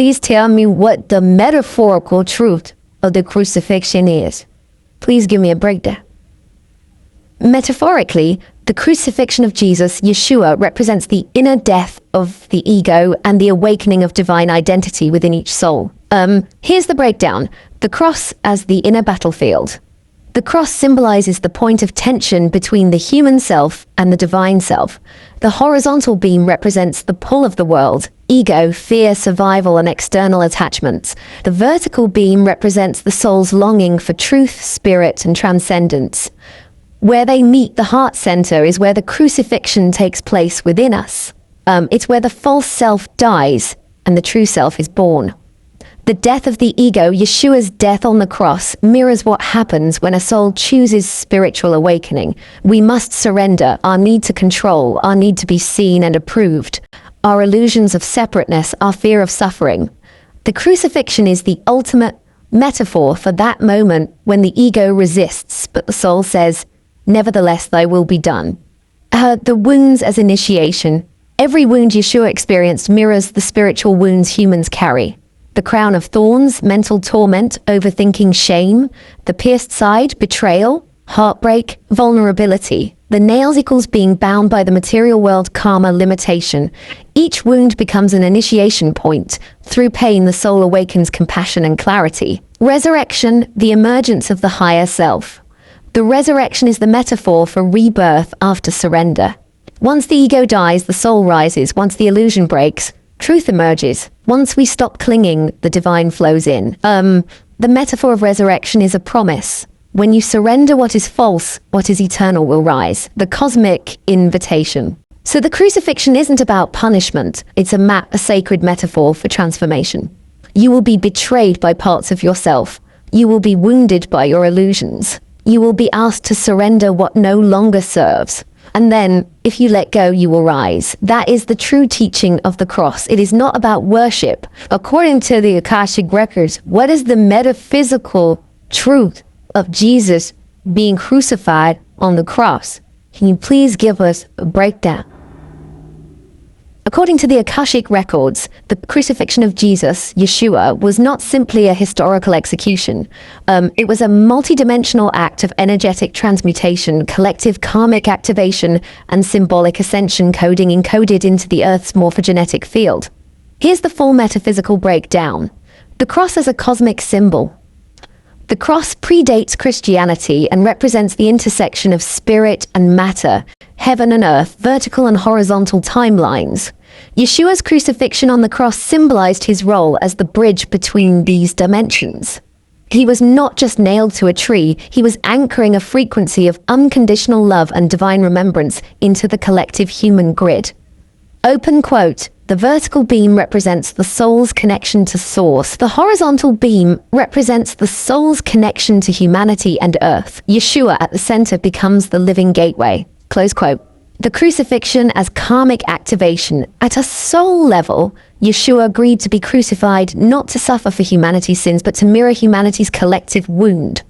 Please tell me what the metaphorical truth of the crucifixion is. Please give me a breakdown. Metaphorically, the crucifixion of Jesus, Yeshua, represents the inner death of the ego and the awakening of divine identity within each soul. Here's the breakdown. The cross as the inner battlefield. The cross symbolizes the point of tension between the human self and the divine self. The horizontal beam represents the pull of the world, ego, fear, survival, and external attachments. The vertical beam represents the soul's longing for truth, spirit, and transcendence. Where they meet, the heart center, is where the crucifixion takes place within us. It's where the false self dies and the true self is born. The death of the ego, Yeshua's death on the cross, mirrors what happens when a soul chooses spiritual awakening. We must surrender our need to control, our need to be seen and approved, our illusions of separateness, our fear of suffering. The crucifixion is the ultimate metaphor for that moment when the ego resists, but the soul says, "Nevertheless, thy will be done." The wounds as initiation. Every wound Yeshua experienced mirrors the spiritual wounds humans carry. The crown of thorns, mental torment, overthinking, shame. The pierced side, betrayal, heartbreak, vulnerability. The nails equals being bound by the material world, karma, limitation. Each wound becomes an initiation point. Through pain, the soul awakens compassion and clarity. Resurrection, the emergence of the higher self. The resurrection is the metaphor for rebirth after surrender. Once the ego dies, the soul rises. Once the illusion breaks, truth emerges. Once we stop clinging, the divine flows in. The metaphor of resurrection is a promise. When you surrender what is false, what is eternal will rise. The cosmic invitation. So the crucifixion isn't about punishment. It's a sacred metaphor for transformation. You will be betrayed by parts of yourself. You will be wounded by your illusions. You will be asked to surrender what no longer serves. And then, if you let go, you will rise. That is the true teaching of the cross. It is not about worship. According to the Akashic Records, what is the metaphysical truth of Jesus being crucified on the cross? Can you please give us a breakdown? According to the Akashic Records, the crucifixion of Jesus, Yeshua, was not simply a historical execution. It was a multidimensional act of energetic transmutation, collective karmic activation, and symbolic ascension coding encoded into the Earth's morphogenetic field. Here's the full metaphysical breakdown. The cross as a cosmic symbol. The cross predates Christianity and represents the intersection of spirit and matter, heaven and earth, vertical and horizontal timelines. Yeshua's crucifixion on the cross symbolized his role as the bridge between these dimensions. He was not just nailed to a tree, he was anchoring a frequency of unconditional love and divine remembrance into the collective human grid. Open quote, the vertical beam represents the soul's connection to source. The horizontal beam represents the soul's connection to humanity and earth. Yeshua at the center becomes the living gateway. Close quote. The crucifixion as karmic activation. At a soul level, Yeshua agreed to be crucified not to suffer for humanity's sins, but to mirror humanity's collective wound.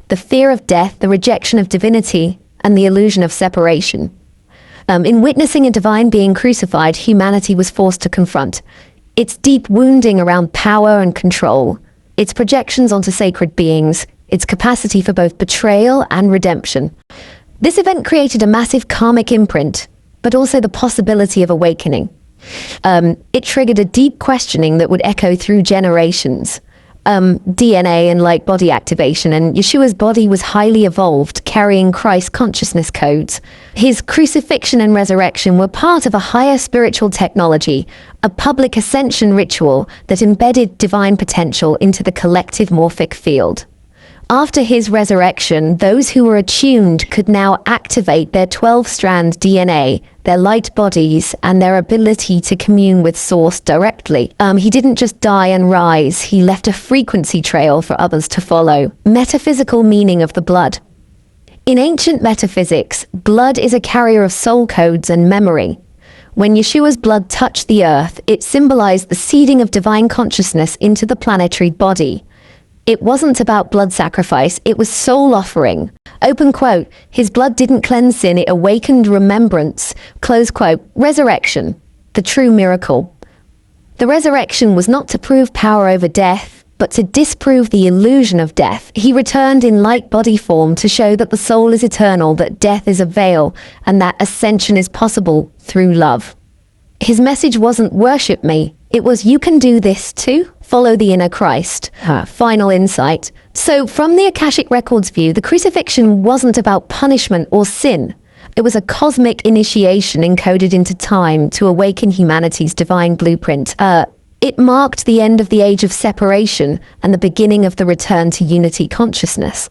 The fear of death, the rejection of divinity, and the illusion of separation. In witnessing a divine being crucified, humanity was forced to confront its deep wounding around power and control, its projections onto sacred beings, its capacity for both betrayal and redemption. This event created a massive karmic imprint, but also the possibility of awakening. It triggered a deep questioning that would echo through generations. DNA and like body activation, and Yeshua's body was highly evolved, carrying Christ consciousness codes. His crucifixion and resurrection were part of a higher spiritual technology, a public ascension ritual that embedded divine potential into the collective morphic field. After his resurrection, those who were attuned could now activate their 12-strand DNA, their light bodies, and their ability to commune with Source directly. He didn't just die and rise, he left a frequency trail for others to follow. Metaphysical meaning of the blood. In ancient metaphysics, blood is a carrier of soul codes and memory. When Yeshua's blood touched the earth, it symbolized the seeding of divine consciousness into the planetary body. It wasn't about blood sacrifice, it was soul offering. Open quote, his blood didn't cleanse sin, it awakened remembrance. Close quote, resurrection, the true miracle. The resurrection was not to prove power over death, but to disprove the illusion of death. He returned in light body form to show that the soul is eternal, that death is a veil, and that ascension is possible through love. His message wasn't worship me, it was you can do this too. Follow the inner Christ. Final insight. So from the Akashic Records view, the crucifixion wasn't about punishment or sin. It was a cosmic initiation encoded into time to awaken humanity's divine blueprint. It marked the end of the age of separation and the beginning of the return to unity consciousness.